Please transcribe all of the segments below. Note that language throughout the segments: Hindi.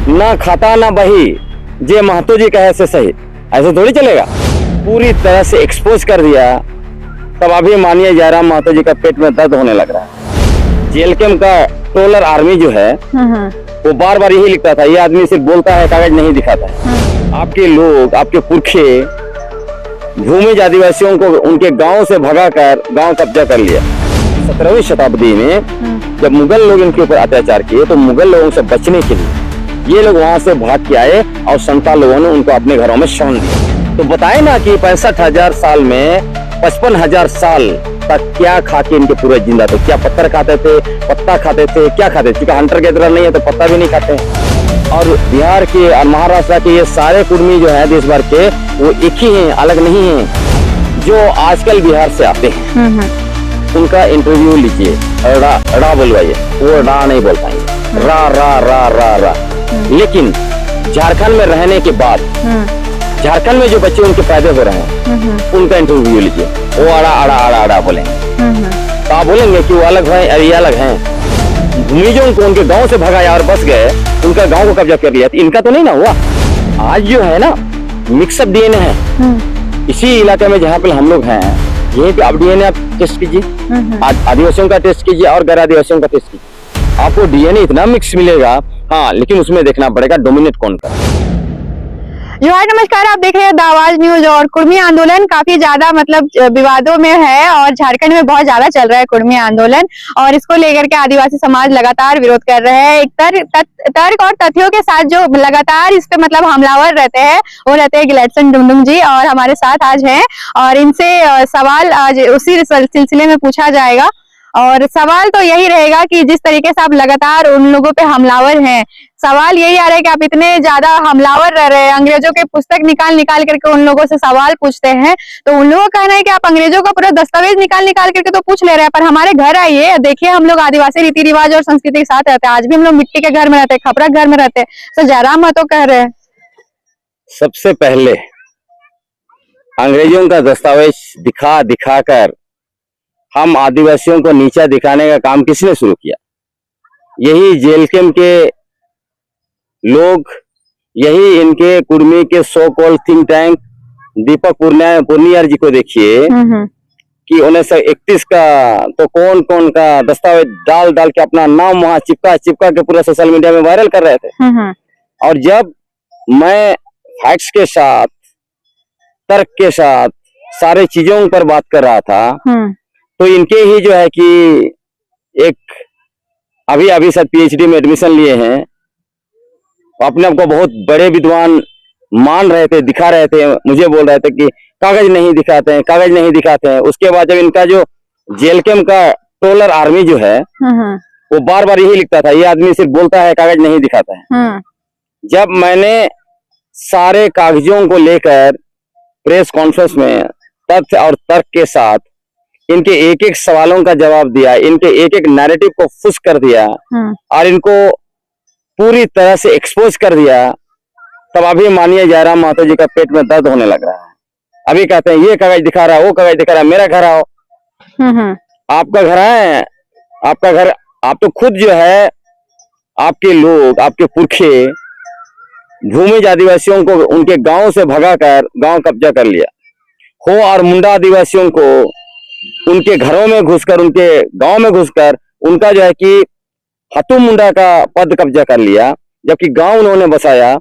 ना खाता ना बही, जे महतो जी कहे से सही, ऐसे थोड़ी चलेगा। पूरी तरह से एक्सपोज कर दिया। तब अभी मानिए जयराम महतो जी का पेट में दर्द होने लग रहा है। जेएलके का ट्रोलर आर्मी जो है वो बार बार यही लिखता था, ये आदमी सिर्फ बोलता है, कागज नहीं दिखाता है। आपके लोग, आपके पुरखे भूमिज आदिवासियों को उनके गांव से भगाकर गांव कब्जा कर लिया। 17वीं शताब्दी में जब मुगल लोग इनके ऊपर अत्याचार किए तो मुगल लोगों से बचने के लिए ये लोग वहां से भाग के आए और संताल लोगों ने उनको अपने घरों में शरण दिया। तो बताए ना कि 65,000 साल में 55,000 साल तक क्या खा के इनके पूरे जिंदा थे। क्या पत्थर खाते थे, पत्ता खाते थे, क्या खाते थे? क्योंकि हंटर की तरह नहीं है तो पत्ता भी नहीं खाते। और बिहार के और महाराष्ट्र के ये सारे कुर्मी जो है देश भर के, वो एक ही हैं, अलग नहीं हैं। जो आजकल बिहार से आते हैं उनका इंटरव्यू लीजिए, रा बोलवाइए, वो रा नहीं बोल पाएंगे, रा रा रा रा रा। लेकिन झारखंड में रहने के बाद झारखंड में जो बच्चे उनके पैदा हो रहे हैं उनका इंटरव्यू लीजिए, वो अड़ा अड़ा अड़ा अड़ा बोलेंगे। तो आप बोलेंगे कि वो अलग है, अरे ये अलग हैं। भूमिजों को उनके गांव से भगाया और बस गए, उनका गांव को कब्जा कर लिया। तो इनका तो नहीं ना हुआ। आज जो है ना मिक्सअप डीएनए है इसी इलाके में जहाँ पे हम लोग हैं, यहीं पे आप डीएनए आप टेस्ट कीजिए, आदिवासियों का टेस्ट कीजिए और गैर आदिवासियों का टेस्ट कीजिए, आपको डीएनए इतना मिक्स मिलेगा। हाँ, लेकिन उसमें देखना पड़ेगा डोमिनेट कौन कर। नमस्कार, आप देख रहे हैं द आवाज न्यूज। और कुर्मी आंदोलन काफी ज्यादा मतलब विवादों में है और झारखंड में बहुत ज्यादा चल रहा है कुर्मी आंदोलन, और इसको लेकर के आदिवासी समाज लगातार विरोध कर रहे हैं। एक तर्क और तथ्यों के साथ जो लगातार इस पे मतलब हमलावर रहते हैं वो रहते हैं गिलेडसन डुमडुम जी, और हमारे साथ आज हैं और इनसे सवाल आज उसी सिलसिले में पूछा जाएगा। और सवाल तो यही रहेगा कि जिस तरीके से आप लगातार उन लोगों पे हमलावर हैं, सवाल यही आ रहा है कि आप इतने ज्यादा हमलावर रह रहे हैं, अंग्रेजों के पुस्तक निकाल करके उन लोगों से सवाल पूछते हैं, तो उन लोगों का कहना है कि आप अंग्रेजों का पूरा दस्तावेज निकाल करके तो पूछ ले रहे हैं, पर हमारे घर आइए, देखिए हम लोग आदिवासी रीति रिवाज और संस्कृति के साथ रहते हैं। आज भी हम लोग मिट्टी के घर में रहते हैं, खपरा घर में रहते हैं। तो जयराम महतो कह रहे हैं सबसे पहले अंग्रेजों का दस्तावेज दिखा कर हम आदिवासियों को नीचा दिखाने का काम किसने शुरू किया? यही जेएलके के लोग, यही इनके कुर्मी के सो कॉल्ड थिंक टैंक दीपक पूर्णिया जी को देखिए कि 1931 का तो कौन कौन का दस्तावेज डाल के अपना नाम वहां चिपका के पूरा सोशल मीडिया में वायरल कर रहे थे। और जब मैं फैक्ट्स के साथ, तर्क के साथ सारे चीजों पर बात कर रहा था तो इनके ही जो है कि एक अभी सब पीएचडी में एडमिशन लिए हैं, अपने आप को बहुत बड़े विद्वान मान रहे थे, दिखा रहे थे, मुझे बोल रहे थे कि कागज नहीं दिखाते हैं, कागज नहीं दिखाते हैं। उसके बाद जब इनका जो जेएलके का ट्रोलर आर्मी जो है वो बार बार यही लिखता था, ये आदमी सिर्फ बोलता है, कागज नहीं दिखाता है। जब मैंने सारे कागजों को लेकर प्रेस कॉन्फ्रेंस में तथ्य और तर्क के साथ इनके एक एक सवालों का जवाब दिया, इनके एक एक नैरेटिव को फुस कर दिया और इनको पूरी तरह से एक्सपोज कर दिया, तब अभी मानिए जयराम महतो जी का पेट में दर्द होने लग रहा है। अभी कहते हैं ये कागज दिखा रहा है, वो कागज दिखा रहा है, मेरा घर आओ। आपका घर है, आपका घर, आप तो खुद जो है, आपके लोग, आपके पुरखे भूमिज आदिवासियों को उनके गांव से भगाकर गांव कब्जा कर लिया हो, और मुंडा आदिवासियों को उनके घरों में घुसकर, उनके गांव में घुसकर उनका जो है कि हतू मुंडा का पद कब्जा कर लिया, जबकि गांव उन्होंने बसाया।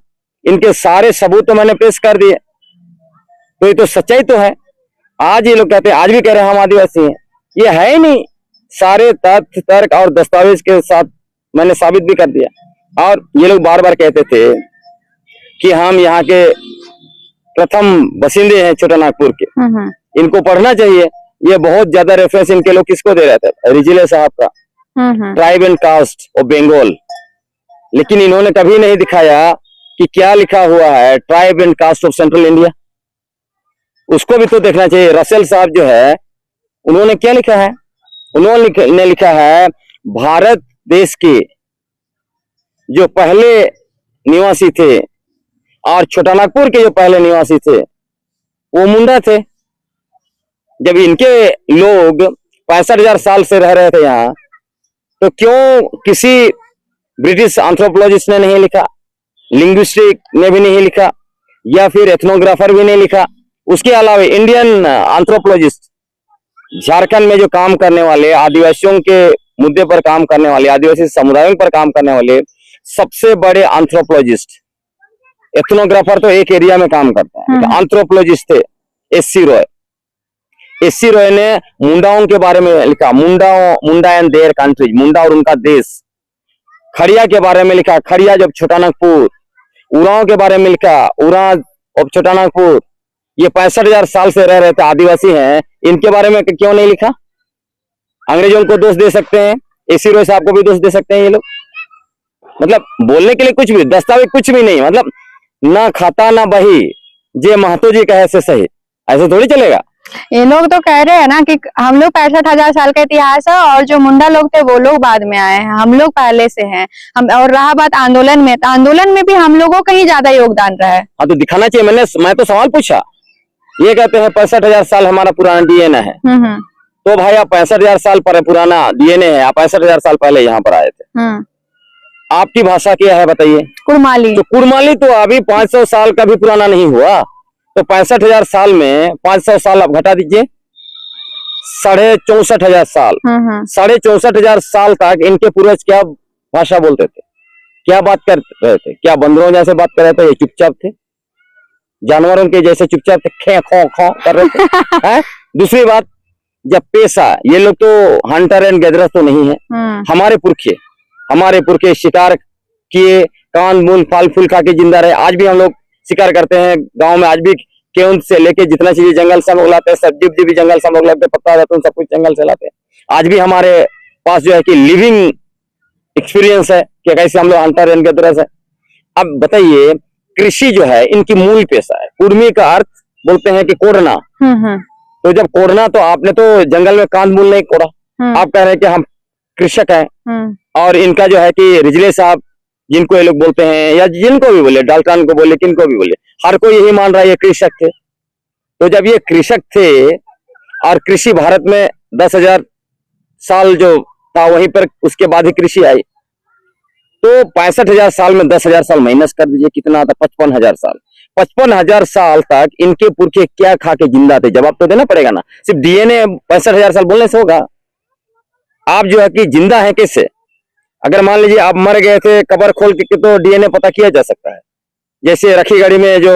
इनके सारे सबूत तो मैंने पेश कर दिए, तो ये तो सच्चाई तो है। आज ये लोग कहते हैं, आज भी कह रहे हैं हम आदिवासी हैं, ये है ही नहीं। सारे तथ्य तर्क और दस्तावेज के साथ मैंने साबित भी कर दिया। और ये लोग बार बार कहते थे कि हम यहाँ के प्रथम बसिंदे हैं छोटा नागपुर के, इनको पढ़ना चाहिए। ये बहुत ज्यादा रेफरेंस इनके लोग किसको दे रहे थे? रिजिले साहब का tribe and caste of Bengal. लेकिन इन्होंने कभी नहीं दिखाया कि क्या लिखा हुआ है tribe and caste of central India. उसको भी तो देखना चाहिए। रसेल साहब जो है उन्होंने क्या लिखा है? उन्होंने लिखा है भारत देश के जो पहले निवासी थे और छोटा नागपुर के जो पहले निवासी थे वो मुंडा थे। जब इनके लोग 65,000 साल से रह रहे थे यहाँ, तो क्यों किसी ब्रिटिश एंथ्रोपोलॉजिस्ट ने नहीं लिखा, लिंग्विस्टिक ने भी नहीं लिखा, या फिर एथनोग्राफर भी नहीं लिखा। उसके अलावा इंडियन एंथ्रोपोलॉजिस्ट, झारखंड में जो काम करने वाले, आदिवासियों के मुद्दे पर काम करने वाले, आदिवासी समुदायों पर काम करने वाले सबसे बड़े एंथ्रोपोलॉजिस्ट, एथनोग्राफर तो एक एरिया में काम करता है, एंथ्रोपोलॉजिस्ट थे एस.सी. रॉय। एस.सी. रॉय ने मुंडाओं के बारे में लिखा, मुंडा एंड देयर कंट्रीज, मुंडा और उनका देश। खड़िया के बारे में लिखा, खड़िया जब छोटानागपुर। उरांव के बारे में लिखा, उरांव और छोटानागपुर। ये 65,000 साल से रह रहे थे, आदिवासी हैं, इनके बारे में क्यों नहीं लिखा? अंग्रेजों को दोष दे सकते हैं, एस.सी. रॉय साहब को भी दोष दे सकते हैं ये लोग। मतलब बोलने के लिए कुछ भी, दस्तावेज कुछ भी नहीं, मतलब ना खाता ना बही, जे महतो जी कहे से सही, ऐसे थोड़ी चलेगा। ये लोग तो कह रहे हैं ना कि हम लोग 65,000 साल का इतिहास है और जो मुंडा लोग थे वो लोग बाद में आए हैं, हम लोग पहले से हैं। हम, और रहा बात आंदोलन में, तो आंदोलन में भी हम लोगों का ही ज्यादा योगदान रहा है। हाँ तो दिखाना चाहिए। मैं तो सवाल पूछा, ये कहते हैं 65,000 साल हमारा पुराना डीएनए है। तो भाई आप 65,000 साल पर पुराना डीएनए है, आप 65,000 साल पहले यहाँ पर आए थे। आपकी भाषा क्या है बताइए? कुड़माली। तो कुड़माली तो अभी 500 साल का भी पुराना नहीं हुआ। तो 65,000 साल में 500 साल आप घटा दीजिए, 64,500 साल। 64,500 साल तक इनके पूर्वज क्या भाषा बोलते थे, क्या बात कर रहे थे? क्या बंदरों जैसे बात कर रहे थे? ये चुपचाप थे, जानवरों के जैसे चुपचाप थे, खे खो खो कर रहे थे। है? दूसरी बात, जब पेशा, ये लोग तो हंटर एंड गैदरर तो नहीं है। हमारे पुरखे शिकार किए, कान मूल फल फूल खा के जिंदा रहे। आज भी हम लोग शिकार करते हैं गांव में, आज भी केउन से लेके जितना चीजें जंगल से हम लोग लाते हैं, सब्जी उब्जी भी जंगल से हम लोग लाते हैं, पत्ता रहता सब कुछ जंगल से लाते हैं। आज भी हमारे पास जो है कि लिविंग एक्सपीरियंस है कि कैसे हम लोग हंटर एंड गैदरर है। अब बताइए, कृषि जो है इनकी मूल पेशा है। कुर्मी का अर्थ बोलते हैं कि कोड़ना। तो जब कोड़ना, तो आपने तो जंगल में कांद मूल नहीं कोड़ा, आप कह रहे हैं कि हम कृषक हैं। और इनका जो है कि रिजले साहब, जिनको ये लोग बोलते हैं, या जिनको भी बोले, डाल्टन को बोले, किनको भी बोले, हर कोई यही मान रहा है ये कृषक थे। तो जब ये कृषक थे और कृषि भारत में 10,000 साल जो था वहीं पर, उसके बाद ही कृषि आई, तो 65,000 साल में 10,000 साल माइनस कर दीजिए, कितना था? 55,000 साल। 55,000 साल तक इनके पुरखे क्या खा के जिंदा थे? जवाब तो देना पड़ेगा ना। सिर्फ डीएनए 65,000 साल बोलने से होगा? आप जो है कि जिंदा है कैसे? अगर मान लीजिए आप मर गए थे, कब्र खोल के, तो डीएनए पता किया जा सकता है। जैसे रखीगढ़ी में जो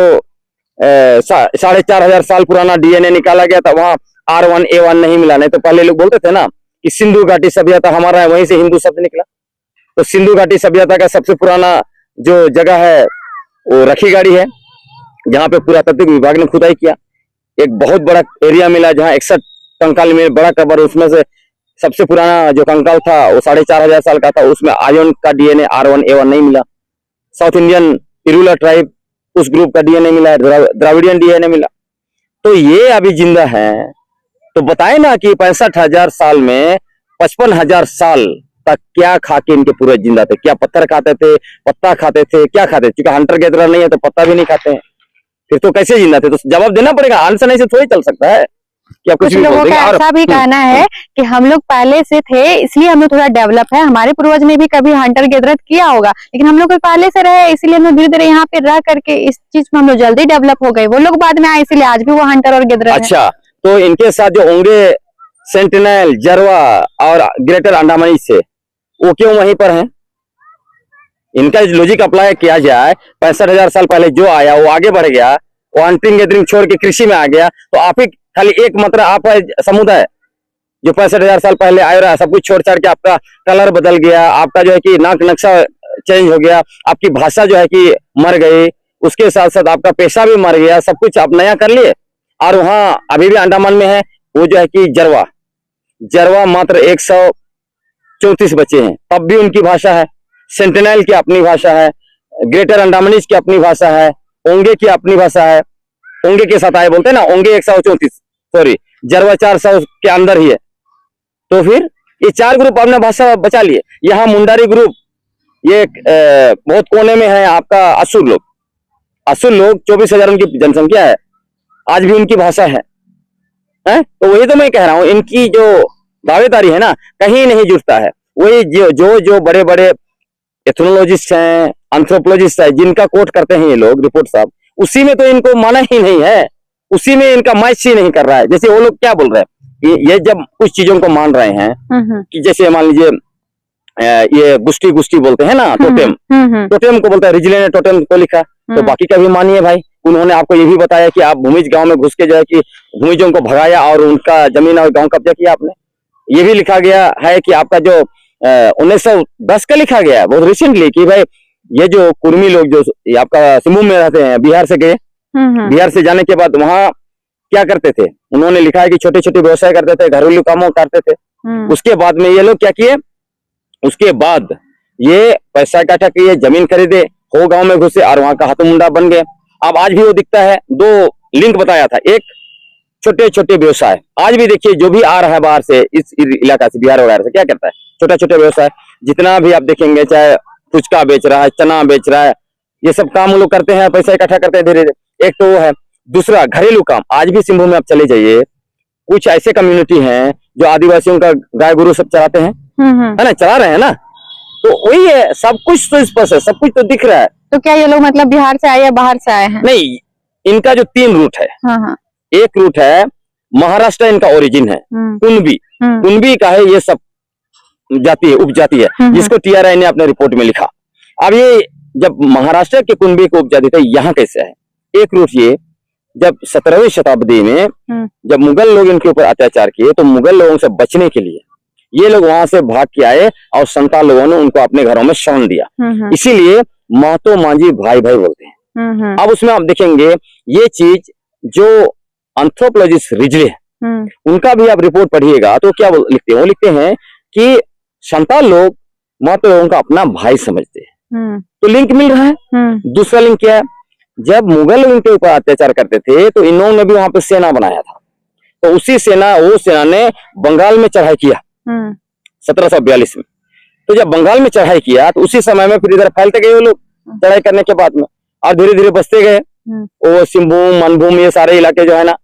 4,500 साल पुराना डीएनए निकाला गया था, वहां R1A1 नहीं मिला। नहीं तो पहले लोग बोलते थे ना कि सिंधु घाटी सभ्यता हमारा है, वहीं से हिंदू शब्द निकला। तो सिंधु घाटी सभ्यता का सबसे पुराना जो जगह है वो रखीगढ़ी है, जहाँ पे पुरातत्व विभाग ने खुदाई किया। एक बहुत बड़ा एरिया मिला जहाँ 61 कंकाल में बड़ा कब्र, उसमें से सबसे पुराना जो कंकाल था वो 4,500 साल का था, उसमें आर्यन का डीएनए R1A1 नहीं मिला। साउथ इंडियन इरूलर ट्राइब, उस ग्रुप का डीएनए मिला, द्राविडियन डीएनए मिला। तो ये अभी जिंदा है। तो बताए ना कि 65,000 साल में 55,000 साल तक क्या खा के इनके पूरे जिंदा थे? क्या पत्थर खाते थे, पत्ता खाते थे, क्या खाते थे? क्योंकि हंटर गैदरर नहीं है तो पत्ता भी नहीं खाते हैं, फिर तो कैसे जिंदा थे? तो जवाब देना पड़ेगा, आंसर नहीं से थोड़ी चल सकता है। कुछ लोगों का ऐसा भी कहना है कि हम लोग पहले से थे इसलिए हम लोग थोड़ा डेवलप है, हमारे पूर्वज ने भी कभी हंटर गैदरर किया होगा, लेकिन हम लोग पहले से रहे इसलिए हम लोग धीरे धीरे यहाँ पे रह करके इस चीज में हम लोग जल्दी डेवलप हो गए। वो लोग बाद में आए इसलिए आज भी वो हंटर और गैदरर है। अच्छा, तो इनके साथ जो ओंगे, सेंटिनल, जरवा और ग्रेटर अंडमान से, वो क्यों वहीं पर हैं? इनका लॉजिक अप्लाई किया जाए, 65,000 साल पहले जो आया वो आगे बढ़ गया, वो हंटिंग गैदरिंग छोड़ के कृषि में आ गया, तो आप ही खाली एक मात्र आप है समुदाय जो 65,000 साल पहले आया रहा, सब कुछ छोड़ छाड़ के आपका कलर बदल गया, आपका जो है कि नाक नक्शा चेंज हो गया, आपकी भाषा जो है कि मर गई, उसके साथ साथ आपका पेशा भी मर गया, सब कुछ आप नया कर लिए। और वहाँ अभी भी अंडमान में है वो जो है कि जरवा मात्र 134 बचे हैं, तब भी उनकी भाषा है। सेंटिनल की अपनी भाषा है, ग्रेटर अंडमानीज की अपनी भाषा है, ओंगे की अपनी भाषा है। ओंगे के साथ आए बोलते हैं ना, ओंगे 134, सॉरी जरवा 400 के अंदर ही है। तो फिर ये 4 ग्रुप अपना भाषा बचा लिए। यहाँ मुंडारी ग्रुप ये बहुत कोने में है, आपका असुर लोग 24,000 उनकी जनसंख्या है, आज भी उनकी भाषा है। तो वही तो मैं कह रहा हूँ, इनकी जो दावेदारी है ना कहीं नहीं जुड़ता है। वही जो बड़े बड़े एथनोलॉजिस्ट हैं, एंथ्रोपोलॉजिस्ट है जिनका कोट करते हैं ये लोग रिपोर्ट साहब, उसी में तो इनको माना ही नहीं है, उसी में इनका मैच ही नहीं कर रहा है। जैसे वो लोग क्या बोल रहे हैं, ये जब कुछ चीजों को मान रहे हैं कि जैसे मान लीजिए ये गुस्टी गुस्टी बोलते हैं ना, टोटेम, टोटेम को बोलता है, रिजले ने टोटेम को लिखा, तो बाकी का भी मानिए भाई। उन्होंने आपको ये भी बताया कि आप भूमिज गांव में घुस के जो है कि भूमिजों को भगाया और उनका जमीन और गांव कब्जा किया आपने। ये भी लिखा गया है कि आपका जो 1910 का लिखा गया है बहुत रिसेंटली कि भाई ये जो कुर्मी लोग जो आपका सिंहभूम में रहते हैं, बिहार से गए, बिहार से जाने के बाद वहाँ क्या करते थे, उन्होंने लिखा है कि छोटे छोटे व्यवसाय करते थे, घरेलू कामों करते थे। उसके बाद में ये लोग क्या किए, उसके बाद ये पैसा इकट्ठा किए, जमीन खरीदे, हो गांव में घुसे और वहां का हाथों मुंडा बन गए। अब आज भी वो दिखता है, दो लिंक बताया था, एक छोटे छोटे व्यवसाय, आज भी देखिए जो भी आ रहा है बाहर से, इस इलाका से, बिहार वगैरह से, क्या करता है, छोटा छोटे व्यवसाय, जितना भी आप देखेंगे, चाहे फुचका बेच रहा है, चना बेच रहा है, ये सब काम वो लोग करते हैं, पैसा इकट्ठा करते हैं धीरे धीरे। एक तो वो है, दूसरा घरेलू काम। आज भी सिंहभूम में आप चले जाइए, कुछ ऐसे कम्युनिटी हैं जो आदिवासियों का गाय गुरु सब चराते हैं, है ना, चला रहे हैं ना, तो वही है, सब कुछ तो स्पष्ट है, सब कुछ तो दिख रहा है। तो क्या ये लोग मतलब बिहार से आए या बाहर से आए हैं? नहीं, इनका जो 3 रूट है, एक रूट है महाराष्ट्र, इनका ओरिजिन है कुनबी, कुनबी का है, ये सब जाति है, उपजाति है, जिसको TRI ने अपने रिपोर्ट में लिखा। अब ये जब महाराष्ट्र के कुनबी को उपजाति थे, यहाँ कैसे है? एक रूट ये, जब 17वीं शताब्दी में जब मुगल लोग इनके ऊपर अत्याचार किए, तो मुगल लोगों से बचने के लिए ये लोग वहां से भाग के आए और संताल लोगों ने उनको अपने घरों में शरण दिया, इसीलिए महतो मांझी भाई भाई बोलते हैं। अब उसमें आप देखेंगे ये चीज जो एंथ्रोपोलॉजिस्ट रिजले उनका भी आप रिपोर्ट पढ़िएगा तो क्या लिखते हैं, वो लिखते हैं कि संताल लोग महतो लोगों का अपना भाई समझते हैं। तो लिंक मिल रहा है। दूसरा लिंक क्या है, जब मुगल लोग इनके ऊपर अत्याचार करते थे तो इन्होंने भी वहां पे सेना बनाया था, तो उसी वो सेना ने बंगाल में चढ़ाई किया 1742 में। तो जब बंगाल में चढ़ाई किया तो उसी समय में फिर इधर फैलते गए वो लोग चढ़ाई करने के बाद में, और धीरे धीरे बसते गए। वो सिंहभूम, मनभूम, ये सारे इलाके जो है ना,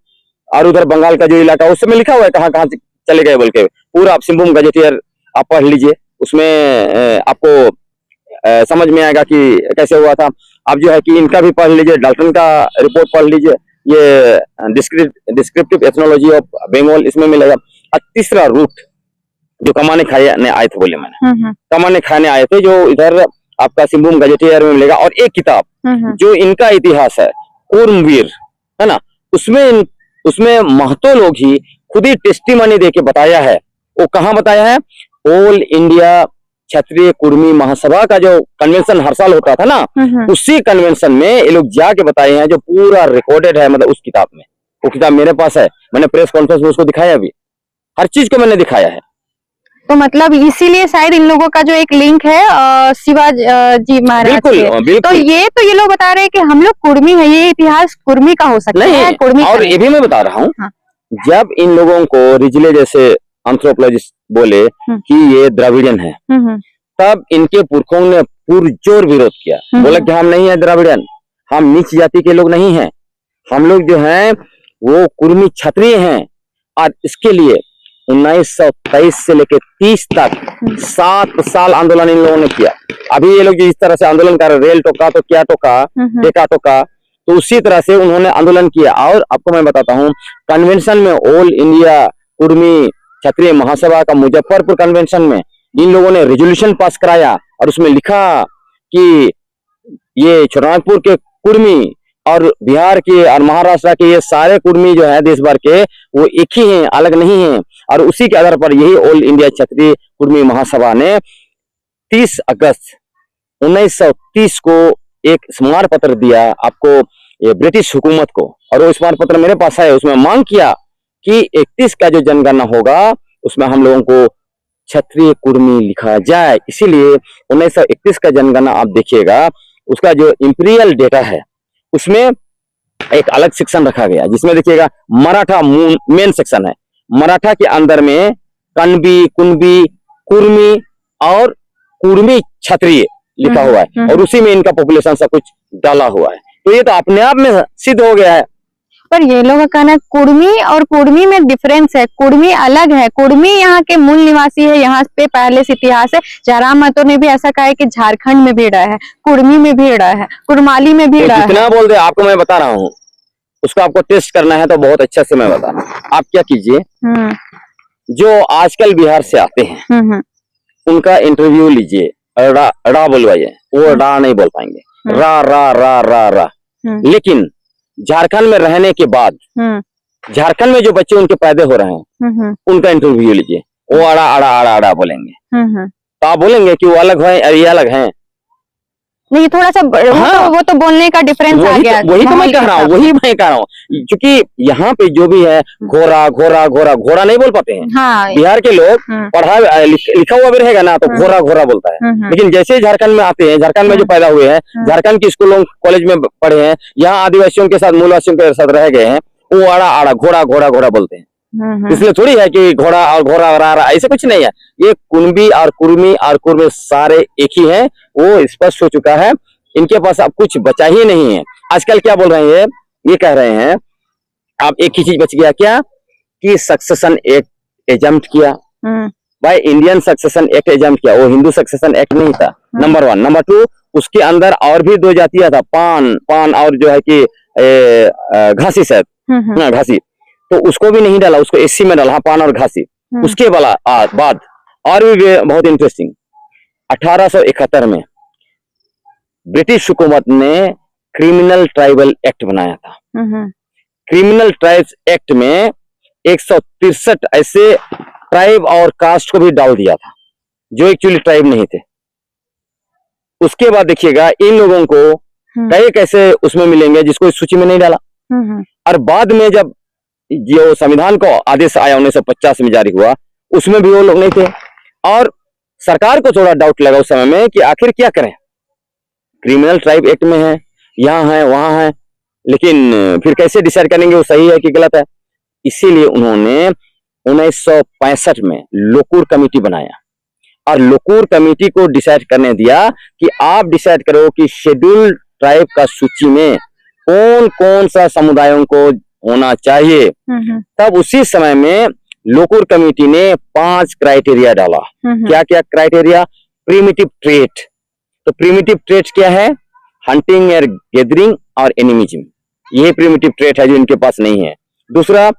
और उधर बंगाल का जो इलाका, उसमें लिखा हुआ है कहाँ कहाँ चले गए बोल के, पूरा आप सिंहभूम गजेटियर आप पढ़ लीजिए, उसमें आपको समझ में आएगा कि कैसे हुआ था। अब जो है कि इनका भी पढ़ लीजिए, डाल्टन का रिपोर्ट पढ़ लीजिए, ये डिस्क्रिप्टिव एथनोलॉजी ऑफ बंगाल, इसमें मिलेगा। और तीसरा रूट जो कमाने खाने आए थे, बोले मैंने कमाने खाने आए थे, जो इधर आपका सिंहभूम गजेटियर में मिलेगा। और एक किताब जो इनका इतिहास है, कूर्मवीर, है ना, उसमें महतो लोग ही खुद ही टेस्टिमनी देके बताया है। वो कहाँ बताया है, ऑल इंडिया क्षत्रिय कुर्मी महासभा का जो कन्वेंशन हर साल होता था ना, उसी कन्वेंशन में ये लोग जाके बताए हैं, जो पूरा रिकॉर्डेड है, मतलब उस किताब में। वो किताब मेरे पास है, मैंने प्रेस कॉन्फ्रेंस में उसको दिखाया भी, हर चीज को मैंने दिखाया है। तो मतलब इसीलिए शायद इन लोगों का जो एक लिंक है शिवाजी महाराज से। तो ये लोग बता रहे हैं कि हम लोग कुर्मी है, ये इतिहास कुर्मी का हो सकता है, कुर्मी। और ये भी मैं बता रहा हूँ, जब इन लोगों को रिजले जैसे एंथ्रोपोलॉजिस्ट बोले कि ये द्रविड़ियन है, तब इनके पुरखों ने पुरजोर विरोध किया, बोला कि हम नहीं है द्रविड़ियन, हम नीच जाति के लोग नहीं हैं, हम लोग जो हैं वो कुर्मी क्षत्रिय हैं। और इसके लिए 1923 से लेकर 30 तक 7 साल आंदोलन इन लोगों ने किया। अभी ये लोग जो इस तरह से आंदोलन कर रहे, रेल टोका तो क्या टोका, टेका टोका, तो उसी तरह से उन्होंने आंदोलन किया। और आपको मैं बताता हूँ, कन्वेंशन में ऑल इंडिया कुर्मी क्षत्रिय महासभा का मुजफ्फरपुर कन्वेंशन में इन लोगों ने रेजोल्यूशन पास कराया, और उसमें लिखा कि ये छोटानागपुर के कुर्मी और बिहार के और महाराष्ट्र के ये सारे कुर्मी जो है देश भर के, वो एक ही हैं, अलग नहीं हैं। और उसी के आधार पर यही ऑल इंडिया क्षत्रिय कुर्मी महासभा ने 30 अगस्त 1930 को एक स्मारक पत्र दिया आपको, ये ब्रिटिश हुकूमत को, और वो स्मारक पत्र मेरे पास है। उसमें मांग किया कि 31 का जो जनगणना होगा उसमें हम लोगों को क्षत्रिय कुर्मी लिखा जाए। इसीलिए 1931 का जनगणना आप देखिएगा, उसका जो इंपीरियल डेटा है उसमें एक अलग सेक्शन रखा गया, जिसमें देखिएगा मराठा मेन सेक्शन है। मराठा के अंदर में कनबी, कुनबी, कुर्मी और कुर्मी क्षत्रिय लिखा हुआ है, और उसी में इनका पॉपुलेशन सब कुछ डाला हुआ है। तो ये तो अपने आप में सिद्ध हो गया है। पर ये लोग का कहना है कुर्मी और कुर्मी में डिफरेंस है, कुर्मी अलग है, कुर्मी यहाँ के मूल निवासी है, यहाँ पे पहले से इतिहास है। जयराम महतो ने भी ऐसा कहा है कि झारखंड में भी रहा है, कुर्मी में भी रहा है, कुरमाली में भी तो रहा है। कितना बोल रहे आपको मैं बता रहा हूँ, उसको आपको टेस्ट करना है तो बहुत अच्छा से मैं बता रहा हूँ। आप क्या कीजिए, जो आजकल बिहार से आते हैं उनका इंटरव्यू लीजिए, रा बोलवाइए, वो रा नहीं बोल पाएंगे, रा रा रा रा रा। लेकिन झारखंड में रहने के बाद झारखंड में जो बच्चे उनके पैदा हो रहे हैं उनका इंटरव्यू लीजिए, वो अड़ा अड़ा अड़ा अड़ा बोलेंगे। तो आप बोलेंगे कि वो अलग है और ये अलग है। नहीं, थोड़ा सा वो तो बोलने का डिफरेंस आ गया। वही तो मैं कह रहा हूँ, क्योंकि यहाँ पे जो भी है घोड़ा घोड़ा घोड़ा घोड़ा नहीं बोल पाते हैं। हाँ, बिहार के लोग पढ़ा लिखा हुआ भी रहेगा ना तो घोड़ा घोड़ा बोलता है। लेकिन जैसे झारखंड में आते हैं, झारखंड में जो पैदा हुए हैं, झारखंड की स्कूलों कॉलेज में पढ़े हैं, यहाँ आदिवासियों के साथ मूलवासियों के साथ रह गए हैं, वो आड़ा आड़ा घोड़ा घोड़ा घोड़ा बोलते हैं। इसलिए थोड़ी है कि घोड़ा और घोड़ा ऐसे कुछ नहीं है। ये कुनबी और कुर्मी और कुर्मी सारे एक ही हैं, वो स्पष्ट हो चुका है। इनके पास अब कुछ बचा ही नहीं है। आजकल क्या बोल रहे हैं, ये कह रहे हैं अब एक ही चीज बच गया क्या, कि सक्सेशन एक्ट एजम्प्ट किया। भाई इंडियन सक्सेशन एक्ट एजम्प्ट किया, वो हिंदू सक्सेशन एक्ट नहीं था। नंबर 1। नंबर 2, उसके अंदर और भी 2 जातियां था, पान और जो है कि घासी शायद, घासी, तो उसको भी नहीं डाला, उसको एससी में डाला, पान और घासी। उसके बाद और भी बहुत इंटरेस्टिंग, 1871 में ब्रिटिश हुकूमत ने क्रिमिनल ट्राइबल एक्ट बनाया था। क्रिमिनल ट्राइब्स एक्ट में 163 ऐसे ट्राइब और कास्ट को भी डाल दिया था जो एक्चुअली ट्राइब नहीं थे। उसके बाद देखिएगा इन लोगों को कई कैसे उसमें मिलेंगे जिसको इस सूची में नहीं डाला। और बाद में जब जो संविधान को आदेश आया 1950 में जारी हुआ, उसमें भी वो लोग नहीं थे। और सरकार को थोड़ा डाउट लगा उस समय में कि आखिर क्या करें, क्रिमिनल ट्राइब एक्ट में है, यहाँ है वहां है, लेकिन फिर कैसे डिसाइड करेंगे वो सही है कि गलत है। इसीलिए उन्होंने 1965 में लोकूर कमेटी बनाया और लोकूर कमेटी को डिसाइड करने दिया कि आप डिसाइड करो कि शेड्यूल्ड ट्राइब का सूची में कौन कौन सा समुदायों को होना चाहिए। तब उसी समय में लोकूर कमेटी ने 5 क्राइटेरिया डाला। क्या क्या क्राइटेरिया? Primitive trait. तो प्रिमिटिव ट्रेट क्या है? हंटिंग एंड गैदरिंग और एनिमिज्म, ये प्रिमिटिव ट्रेट है जो इनके पास नहीं है। दूसरा,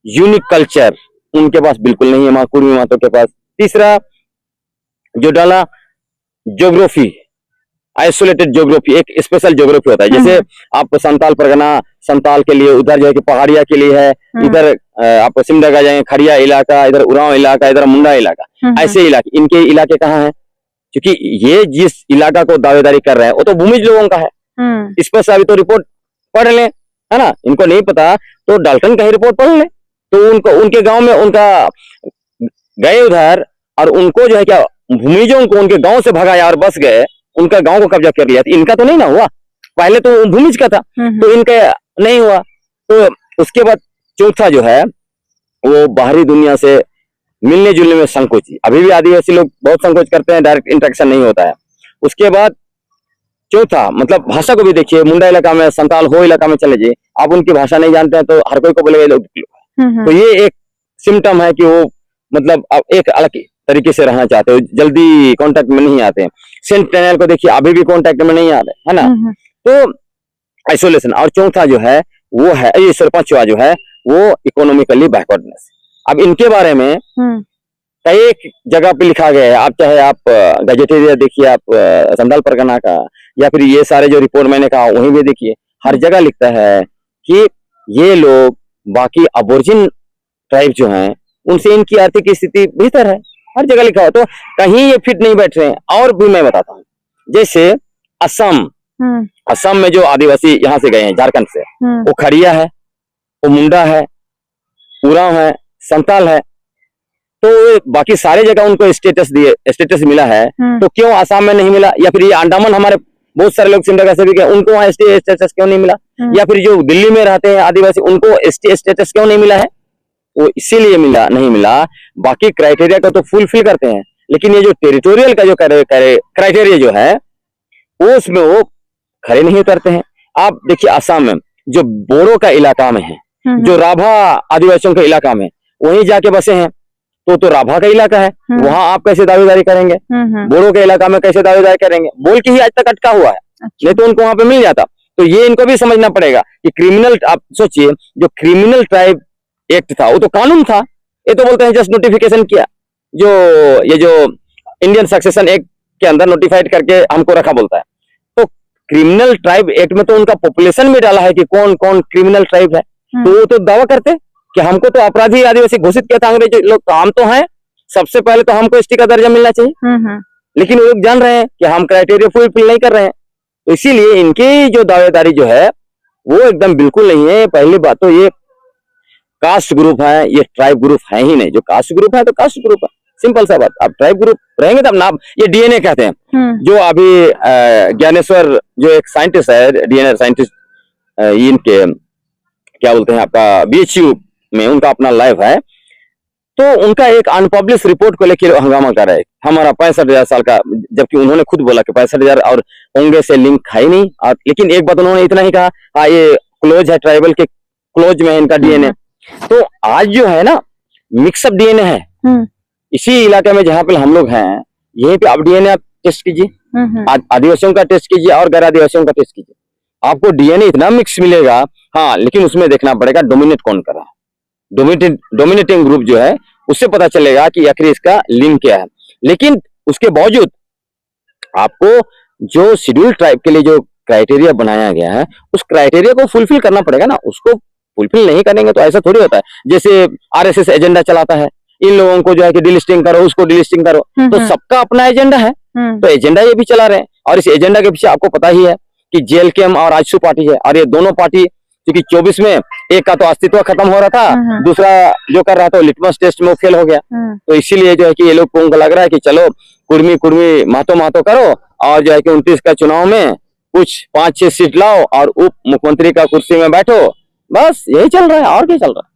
यूनिक कल्चर उनके पास बिल्कुल नहीं है, कुर्मी मातों के पास। तीसरा जो डाला, ज्योग्राफी, आइसोलेटेड ज्योग्राफी, एक स्पेशल ज्योग्राफी होता है। जैसे आप संताल परगना, संताल के लिए उधर जो है कि पहाड़िया के लिए है, इधर आप सिमडेगा जाएंगे खड़िया इलाका, इधर उरांव इलाका, इधर मुंडा इलाका, ऐसे इलाके। इनके इलाके कहाँ हैं? क्योंकि ये जिस इलाका को दावेदारी कर रहे हैं वो तो भूमिज लोगों का है। इस पर अभी तो रिपोर्ट पढ़ लें, है ना। इनको नहीं पता तो डाल्टन का ही रिपोर्ट पढ़ लें, तो उनको उनके गांव में उनका गए उधर और उनको जो है क्या भूमिजों को उनके गांव से भगाया और बस गए, उनका गांव को कब्जा कर लिया। इनका तो नहीं ना हुआ, पहले तो भूमिज का था, तो इनका नहीं हुआ। तो उसके बाद चौथा जो है वो बाहरी दुनिया से मिलने जुलने में संकोच। अभी भी आदिवासी लोग बहुत संकोच करते हैं, डायरेक्ट इंटरेक्शन नहीं होता है। उसके बाद चौथा मतलब भाषा को भी देखिए, मुंडा इलाका में, संताल हो इलाका में चले जाइए, आप उनकी भाषा नहीं जानते हैं तो हर कोई को बोलेगा लोग। तो ये एक सिम्टम है कि वो मतलब एक अलग तरीके से रहना चाहते हो, जल्दी कांटेक्ट में नहीं आते हैं। सेंटिनल को देखिए, अभी भी कांटेक्ट में नहीं आते, है ना। तो आइसोलेशन। और चौथा जो है वो है, ये पांचवा जो है वो इकोनॉमिकली बैकवर्डनेस। अब इनके बारे में कई जगह पे लिखा गया है। आप चाहे आप गजेट एरिया देखिए, आप संताल परगना का, या फिर ये सारे जो रिपोर्ट मैंने कहा वहीं भी देखिए, हर जगह लिखता है कि ये लोग बाकी अबोरिजिन ट्राइब जो हैं उनसे इनकी आर्थिक स्थिति बेहतर है, हर जगह लिखा हो। तो कहीं ये फिट नहीं बैठ रहे हैं। और भी मैं बताता हूँ, जैसे असम, असम में जो आदिवासी यहाँ से गए हैं झारखंड से, वो खड़िया है, वो मुंडा है, उरांव है, संताल है, तो बाकी सारे जगह उनको स्टेटस मिला है, तो क्यों आसाम में नहीं मिला? या फिर ये अंडमान, हमारे बहुत सारे लोग सिमडेगा से भी गए, उनको वहाँ एसटी स्टेटस क्यों नहीं मिला? या फिर जो दिल्ली में रहते हैं आदिवासी, उनको एसटी स्टेटस क्यों नहीं मिला है? वो इसीलिए नहीं मिला, बाकी क्राइटेरिया को तो फुलफिल करते हैं, लेकिन ये जो टेरिटोरियल का जो क्राइटेरिया जो है उसमें वो खड़े नहीं उतरते हैं। आप देखिए आसाम में जो बोडो का इलाका में है, जो राभा आदिवासियों के इलाका में वहीं जाके बसे हैं, तो राभा का इलाका है, वहां आप कैसे दावेदारी करेंगे? बोडो के इलाका में कैसे दावेदारी करेंगे? बोल के ही आज तक अटका हुआ है। अच्छा। नहीं तो उनको वहां पे मिल जाता। तो ये इनको भी समझना पड़ेगा कि क्रिमिनल, आप सोचिए, जो क्रिमिनल ट्राइब एक्ट था वो तो कानून था, ये तो बोलते हैं जस्ट नोटिफिकेशन किया, जो ये जो इंडियन सक्सेशन एक्ट के अंदर नोटिफाइड करके हमको रखा बोलता है। तो क्रिमिनल ट्राइब एक्ट में तो उनका पॉपुलेशन में डाला है कि कौन कौन क्रिमिनल ट्राइब है, तो वो तो दावा करते कि हमको तो अपराधी आदिवासी घोषित किया था अंग्रेज लोग, तो हम तो हैं, सबसे पहले तो हमको एसटी का दर्जा मिलना चाहिए। लेकिन वो लोग जान रहे हैं कि हम क्राइटेरिया फुलफिल नहीं कर रहे हैं, तो इसीलिए इनकी जो दावेदारी जो है वो एकदम बिल्कुल नहीं है। पहली बात तो ये कास्ट ग्रुप है, ये ट्राइब ग्रुप है ही नहीं। जो कास्ट ग्रुप है तो कास्ट ग्रुप है, सिंपल सा बात। आप ट्राइब ग्रुप रहेंगे तब ना। ये डीएनए कहते हैं, जो अभी ज्ञानेश्वर जो एक साइंटिस्ट है, डीएनए साइंटिस्ट, इनके क्या बोलते हैं आपका बीएचयू में उनका अपना लैब है, तो उनका एक अनपब्लिश रिपोर्ट को लेकर हंगामा कर रहा है। हमारा 65,000 साल का, जबकि उन्होंने खुद बोला कि 65,000 और ओंगे से लिंक है ही नहीं। लेकिन एक बात उन्होंने इतना ही कहा, हाँ ये क्लोज है, ट्राइबल के क्लोज में है इनका डीएनए। तो आज जो है ना मिक्सअप डीएनए है इसी इलाके में जहाँ पे हम लोग हैं, यहीं पे आप डीएनए आप टेस्ट कीजिए, आदिवासियों का टेस्ट कीजिए और गैर आदिवासियों का टेस्ट कीजिए, आपको डीएनए इतना मिक्स मिलेगा। हाँ, लेकिन उसमें देखना पड़ेगा डोमिनेट कौन कर रहा है, डोमिनेटिंग ग्रुप जो है उससे पता चलेगा कि आखिर इसका लिंक क्या है। लेकिन उसके बावजूद आपको जो शेड्यूल ट्राइब के लिए जो क्राइटेरिया बनाया गया है, उस क्राइटेरिया को फुलफिल करना पड़ेगा ना। उसको फुलफिल नहीं करेंगे तो ऐसा थोड़ी होता है। जैसे आरएसएस एजेंडा चलाता है, इन लोगों को जो है कि डिलिस्टिंग करो, उसको डिलिस्टिंग करो, तो सबका अपना एजेंडा है, तो एजेंडा ये भी चला रहे हैं। और इस एजेंडा के पीछे आपको पता ही है कि जेएलकेएम और आजसू पार्टी है, और ये दोनों पार्टी क्योंकि 24 में एक का तो अस्तित्व खत्म हो रहा था, दूसरा जो कर रहा था लिटमस टेस्ट में फेल हो गया। तो इसीलिए जो है कि ये लोग को लग रहा है कि चलो कुर्मी कुर्मी महतो करो, और जो है कि 29 का चुनाव में कुछ 5-6 सीट लाओ और उप मुख्यमंत्री का कुर्सी में बैठो, बस यही चल रहा है। और क्या चल रहा है?